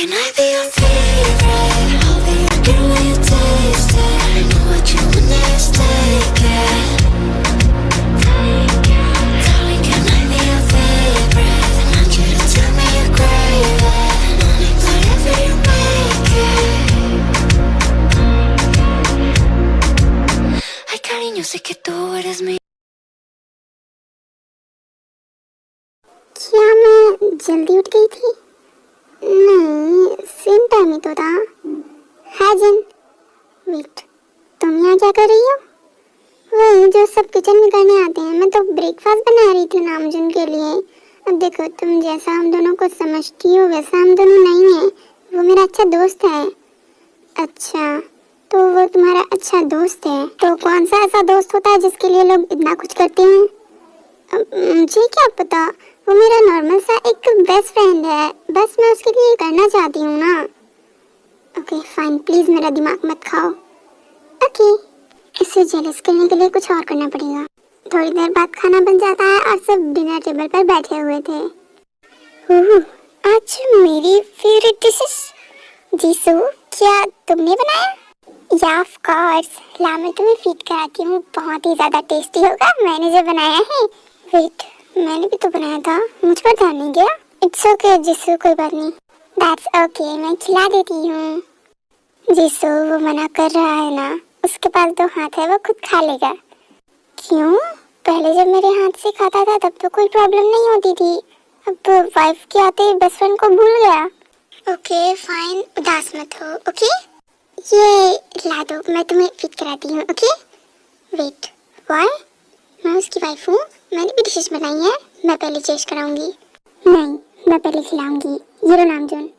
Can I be your favorite? I'll be looking when you taste it. I know what you want, let's take it. Darling, can I be your favorite? I want you to tell me you're crave it. Whatever you make it. Ay, cariño, sé que tú eres mi. क्या मैं जल्दी उठ गई थी? नहीं, same time ही तो था। हाय जिन, wait, तुम यहाँ क्या कर रही हो? वही जो सब किचन में करने आते हैं। मैं तो ब्रेकफास्ट बना रही थी नामजुन के लिए। अब देखो, तुम जैसा हम दोनों को समझती हो वैसा हम दोनों नहीं है। वो मेरा अच्छा दोस्त है। अच्छा, तो वो तुम्हारा अच्छा दोस्त है? तो कौन सा ऐसा दोस्त होता है जिसके लिए लोग इतना कुछ करते हैं? मुझे क्या पता, वो मेरा नॉर्मल सा एक बेस्ट फ्रेंड है। बस मैं उसके लिए करना चाहती हूँ ना। ओके फाइन, प्लीज मेरा दिमाग मत खाओ। ओके, इसे जेलस करने के लिए कुछ और करना पड़ेगा। थोड़ी देर बाद खाना बन जाता है और सब डिनर टेबल पर बैठे हुए थे। आज मेरी फेवरेट डिशेस। जीसू, क्या तुमने बनाया? या ऑफ कोर्स, ला मैं तुम्हें फीड कराती हूँ। बहुत ही ज्यादा टेस्टी होगा, मैंने जो बनाया है। वेट, मैंने भी तो बनाया था, मुझ पर ध्यान नहीं गया। इट्स ओके जीसू, कोई बात नहीं। दैट्स ओके, मैं खिला देती हूँ। जीसू, वो मना कर रहा है ना, उसके पास 2 हाथ है, वो खुद खा लेगा। क्यों? पहले जब मेरे हाथ से खाता था तब तो कोई प्रॉब्लम नहीं होती थी। अब वाइफ के आते बेस्ट फ्रेंड को भूल गया। ओके फाइन, उदास मत हो। ओके, ये ला दो, मैं तुम्हें फीड कराती हूँ। Okay wait, why? मैं उसकी वाइफ हूँ, मैंने भी डिशेस बनाई है। मैं पहले चेस्ट कराऊंगी। नहीं, मैं पहले खिलाऊंगी। ये लो नामजुन।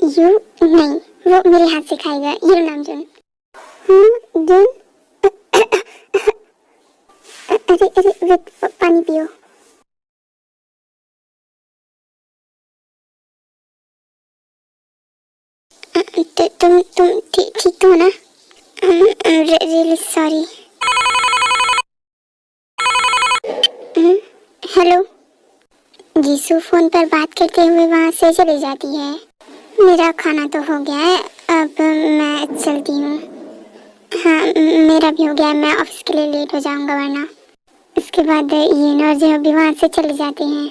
यू नहीं, वो मेरे हाथ से खाएगा। ये लो नामजुन। जुन, अरे वेट, पानी पियो। तुम ठीक तो हो ना? Really sorry. Hello. Jisshu phone पर बात करते हुए वहाँ से चली जाती है। मेरा खाना तो हो गया है, अब मैं चलती हूँ। हाँ, मेरा भी हो गया है, मैं ऑफिस के लिए लेट हो जाऊँगा वरना। इसके बाद यीन और जेहो भी वहाँ से चले जाते हैं।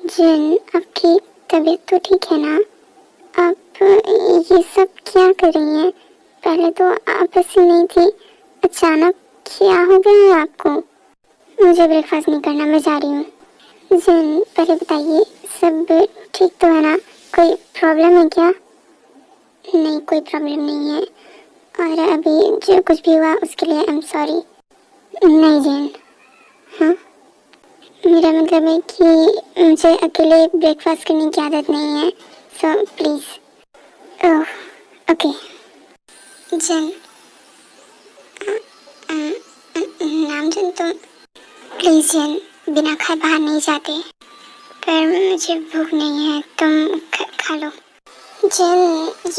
जिन, अब ठीक, तबीयत तो ठीक है ना? आप ये सब क्या कर रही हैं? पहले तो आप ऐसी नहीं थी, अचानक क्या हो गया है आपको? मुझे ब्रेकफास्ट नहीं करना, मैं जा रही हूँ। जिन, पहले बताइए, सब ठीक तो है ना? कोई प्रॉब्लम है क्या? नहीं, कोई प्रॉब्लम नहीं है, और अभी जो कुछ भी हुआ उसके लिए आई एम सॉरी। नहीं जिन, हाँ, मेरा मतलब है कि मुझे अकेले ब्रेकफास्ट करने की आदत नहीं है, सो प्लीज़। Oh okay. जिन, नामजुन, तुम प्लीज जिन, बिना खाए बाहर नहीं जाते। पर मुझे भूख नहीं है, तुम खा लो। जिन,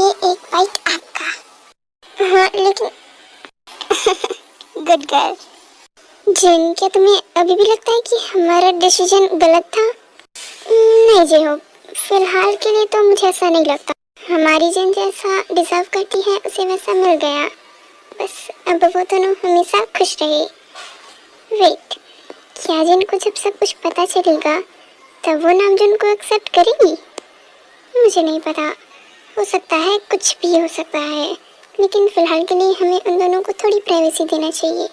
ये एक बाइट आपका। हाँ लेकिन गुड गर्ल। जिन, क्या तुम्हें अभी भी लगता है कि हमारा डिसीजन गलत था? नहीं जेहो, फिलहाल के लिए तो मुझे ऐसा नहीं लगता। हमारी जिन जैसा डिजर्व करती है उसे वैसा मिल गया। बस अब वो दोनों हमेशा खुश रहे। वेट, क्या जिन को जब सब कुछ पता चलेगा तब वो नामजुन को एक्सेप्ट करेगी? मुझे नहीं पता, हो सकता है, कुछ भी हो सकता है, लेकिन फिलहाल के लिए हमें उन दोनों को थोड़ी प्राइवेसी देना चाहिए।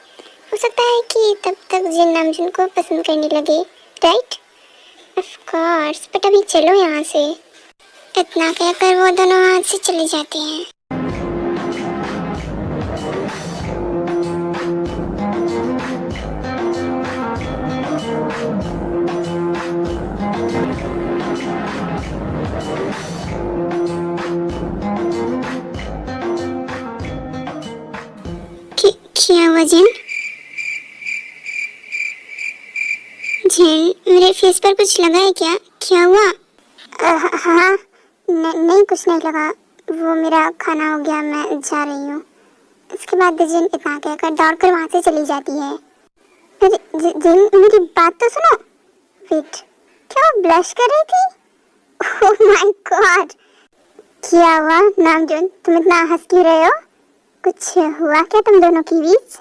हो सकता है कि तब तक जिन नामजुन को पसंद करने लगे, राइट? ऑफ कोर्स, बट अभी चलो यहाँ से। इतना कहकर वो दोनों वहाँ से चले जाते हैं। क्या हुआ जिन? जिन, मेरे फेस पर कुछ लगा है क्या? क्या हुआ? हाँ, नहीं कुछ नहीं लगा, वो मेरा खाना हो गया, मैं जा रही हूँ। इसके बाद जिन इतना कहकर दौड़कर वहाँ से चली जाती है। जिन, मेरी बात तो सुनो। वेट, क्या वो ब्लश कर रही थी? ओह माय गॉड, क्या हुआ नामजोन, तुम इतना हंस क्यों रहे हो? कुछ हुआ क्या तुम दोनों के बीच?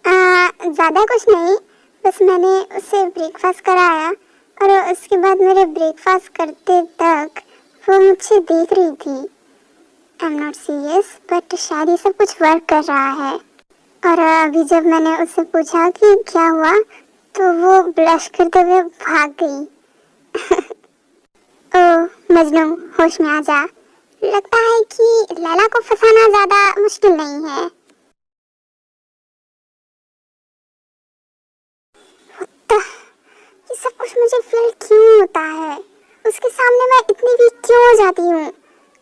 ज्यादा कुछ नहीं, बस मैंने उसे ब्रेकफास्ट कराया और उसके बाद मेरे ब्रेकफास्ट करते तक वो मुझे देख रही थी। I am not serious, but शायद ये सब कुछ वर्क कर रहा है। और अभी जब मैंने उससे पूछा कि क्या हुआ, तो वो ब्लश करते हुए भाग गई। ओह मजनू, होश में आ जा। लगता है कि लैला को फंसाना ज्यादा मुश्किल नहीं है। ये सब कुछ मुझे फील क्यों होता है? उसके सामने मैं इतनी वीक क्यों हो जाती हूँ?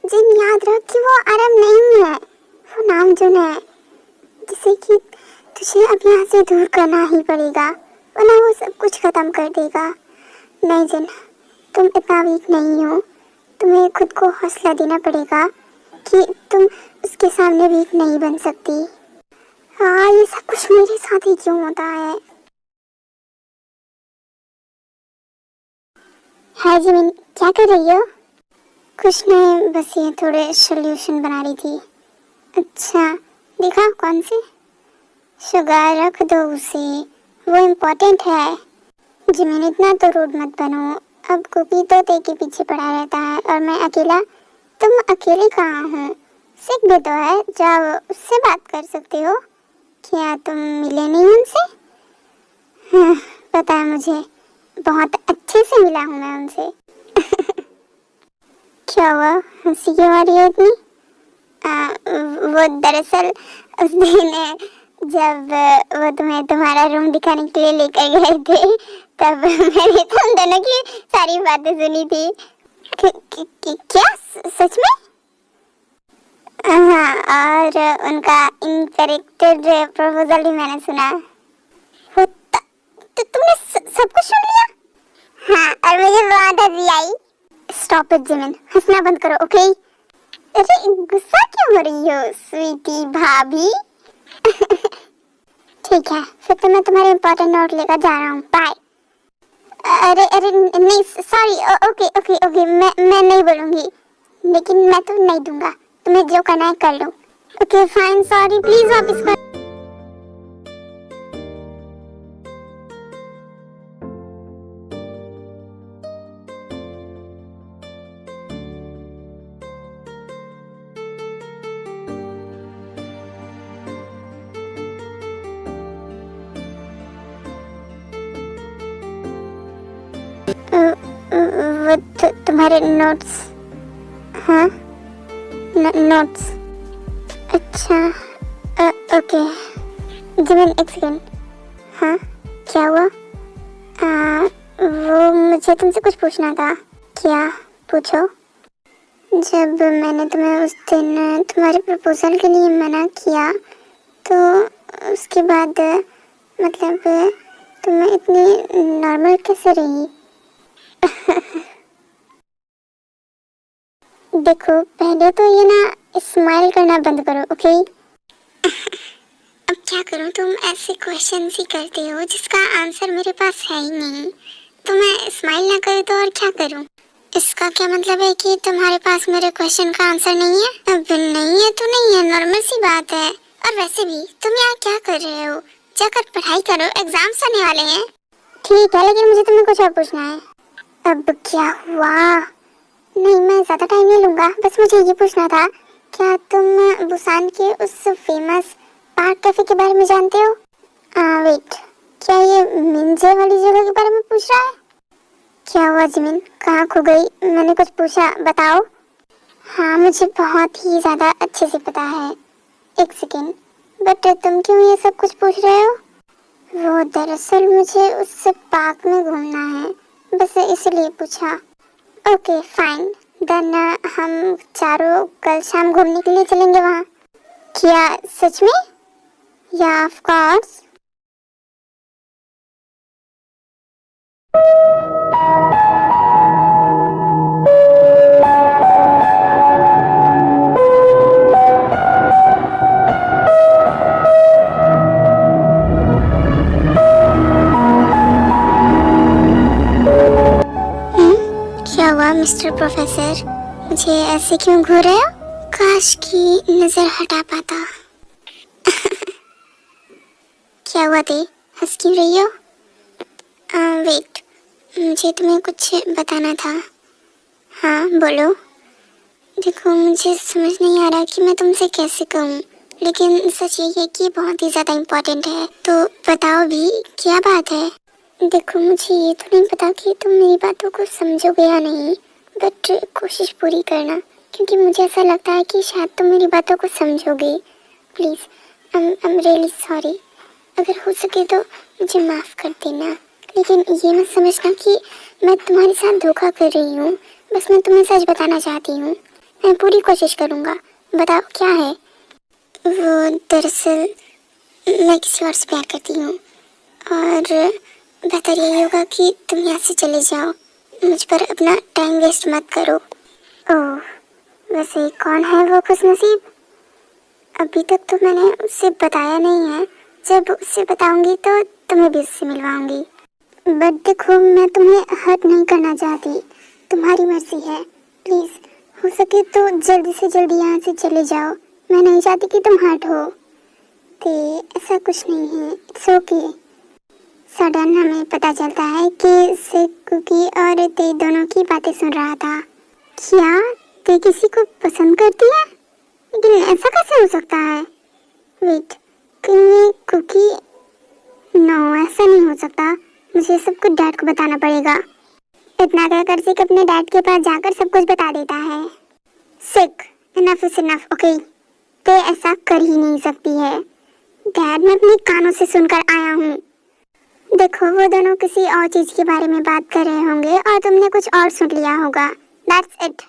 जिन याद रख कि वो आराम नहीं है, वो नामजोन है, जिसे कि तुझे अब यहाँ से दूर करना ही पड़ेगा, वरना वो सब कुछ खत्म कर देगा। नहीं जिन, तुम इतना वीक नहीं हो। तुम्हें खुद को हौसला देना पड़ेगा कि तुम उसके सामने वीक नहीं बन सकती। हाँ, ये सब कुछ मेरे साथ ही क्यों होता है? हाय जिमिन, क्या कर रही हो? कुछ नहीं, बस ये थोड़े सॉल्यूशन बना रही थी। अच्छा, दिखा कौन से? शुगर रख दो उसे, वो इम्पोर्टेंट है। जिमिन इतना तो रूड मत बनो, अब गोपी तो ते के पीछे पड़ा रहता है और मैं अकेला। तुम अकेले कहाँ हो? सिक भी तो है, जाओ उससे बात कर सकते हो। क्या तुम मिले नहीं उनसे? हाँ, पता है मुझे, बहुत अच्छे से मिला हूँ मैं उनसे। क्या हुआ, हंसी क्यों आ रही है इतनी? वो दरअसल उस दिन जब वो तुम्हें तुम्हारा रूम दिखाने के लिए लेकर गए थे, तब मैंने तुम दोनों की सारी बातें सुनी थी। क्या सच में? हाँ, और उनका इनकरेक्टेड प्रपोजल भी मैंने सुना। वो तुमने सब कुछ सुन लिया? हाँ, और मुझे बहुत हंसी आई। स्टॉप इट जिमिन, हंसना बंद करो, ओके? अरे गुस्सा क्यों हो रही हो स्वीटी भाभी? ठीक है, फिर तो मैं तुम्हारे इम्पोर्टेंट नोट लेकर जा रहा हूँ, बाय। अरे अरे नहीं, सॉरी, ओके ओके ओके, मैं नहीं बोलूँगी, लेकिन मैं तो नहीं दूंगा, तुम्हें जो करना है कर लो। ओके फाइन, सॉरी, प्लीज वापस कर। वो तुम्हारे नोट्स? हाँ, नोट्स। अच्छा, ओके जिमिन, एक सेकेंड। हाँ, क्या हुआ? वो मुझे तुमसे कुछ पूछना था। क्या? पूछो। जब मैंने तुम्हें उस दिन तुम्हारे प्रपोजल के लिए मना किया, तो उसके बाद मतलब तुम इतनी नॉर्मल कैसे रही? देखो, पहले तो ये ना स्माइल करना बंद करो, ओके? अब क्या करूं, तुम ऐसे क्वेश्चन ही करते हो जिसका आंसर मेरे पास है ही नहीं। तो मैं स्माइल ना करूं तो और क्या करूं? इसका क्या मतलब है कि तुम्हारे पास मेरे क्वेश्चन का आंसर नहीं है? अब नहीं है तो नहीं है, नॉर्मल सी बात है। और वैसे भी तुम यहाँ क्या कर रहे हो? जाकर पढ़ाई करो, एग्जाम्स आने वाले हैं। ठीक है, लेकिन मुझे तुम्हें कुछ और पूछना है। अब क्या हुआ? नहीं, मैं ज्यादा टाइम नहीं लूंगा, बस मुझे ये पूछना था, क्या तुम बुसान के उस फेमस पार्क कैफे के बारे में जानते हो? वेट, क्या ये मिंजे वाली जगह के बारे में पूछ रहा है? क्या हुआ जिमिन, कहाँ खो गई? मैंने कुछ पूछा, बताओ। हाँ, मुझे बहुत ही ज्यादा अच्छे से पता है। एक सेकेंड, बट तुम क्यों ये सब कुछ पूछ रहे हो? वो दरअसल मुझे उस पार्क में घूमना है, बस इसलिए पूछा। ओके फाइन, देन हम चारों कल शाम घूमने के लिए चलेंगे वहाँ। क्या सच में? या ऑफ कोर्स। क्या हुआ मिस्टर प्रोफेसर? मुझे ऐसे क्यों घूर रहे हो? काश की नजर हटा पाता। क्या हुआ दी? हंस क्यों रही हो? वेट, मुझे तुम्हें कुछ बताना था। हाँ बोलो। देखो मुझे समझ नहीं आ रहा कि मैं तुमसे कैसे कहूँ, लेकिन सच ये है कि बहुत ही ज़्यादा इम्पोर्टेंट है, तो बताओ भी क्या बात है। देखो मुझे ये तो नहीं पता कि तुम मेरी बातों को समझोगे या नहीं, बट कोशिश पूरी करना, क्योंकि मुझे ऐसा लगता है कि शायद तुम मेरी बातों को समझोगे। Please, I am really sorry. अगर हो सके तो मुझे माफ़ कर देना, लेकिन ये मत समझना कि मैं तुम्हारे साथ धोखा कर रही हूँ। बस मैं तुम्हें सच बताना चाहती हूँ। मैं पूरी कोशिश करूँगा। बताओ क्या है? वो दरअसल मैं किसी और से प्यार करती हूँ, और बेहतर यही होगा कि तुम यहाँ से चले जाओ। मुझ पर अपना टाइम वेस्ट मत करो। ओह, वैसे कौन है वो खुशनसीब? अभी तक तो मैंने उससे बताया नहीं है। जब उससे बताऊंगी तो तुम्हें भी उससे मिलवाऊंगी। बट देखो मैं तुम्हें हर्ट नहीं करना चाहती, तुम्हारी मर्जी है। प्लीज़ हो सके तो जल्दी से जल्दी यहाँ से चले जाओ। मैं नहीं चाहती कि तुम हर्ट हो। ते ऐसा कुछ नहीं है, इट्स ओके। सडन हमें पता चलता है कि सिक कुकी और ते दोनों की बातें सुन रहा था। क्या ते किसी को पसंद करती है? लेकिन ऐसा कैसे हो सकता है? वेट, कहीं कुकी? नो, ऐसा नहीं हो सकता। मुझे सब कुछ डैड को बताना पड़ेगा। इतना कहकर सिक अपने डैड के पास जाकर सब कुछ बता देता है। सिक, इनफ इज इनफ, ओके? ते ऐसा कर ही नहीं सकती है। डैड, मैं अपने कानों से सुनकर आया हूँ। देखो वो दोनों किसी और चीज के बारे में बात कर रहे होंगे और तुमने कुछ और सुन लिया होगा। That's it.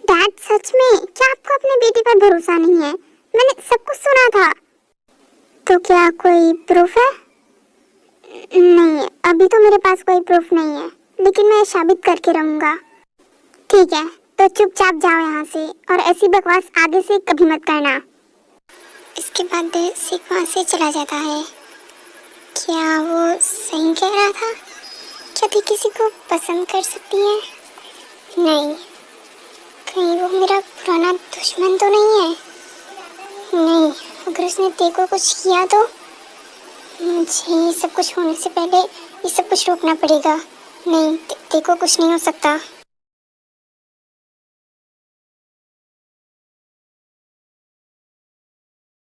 डैड, सच में क्या आपको अपने बेटे पर भरोसा नहीं है? मैंने सब कुछ सुना था। तो क्या कोई प्रूफ है? नहीं, अभी तो मेरे पास कोई प्रूफ नहीं है, लेकिन मैं साबित करके रहूंगा। ठीक है, तो चुपचाप जाओ यहाँ से, और ऐसी बकवास आगे से कभी मत करना। इसके बाद सिक वहाँ से चला जाता है। क्या वो सही कह रहा था? क्या ती किसी को पसंद कर सकती है? नहीं, कहीं वो मेरा पुराना दुश्मन तो नहीं है? नहीं, अगर उसने ते को कुछ किया तो मुझे ये सब कुछ होने से पहले ये सब कुछ रोकना पड़ेगा। नहीं, ते को कुछ नहीं हो सकता।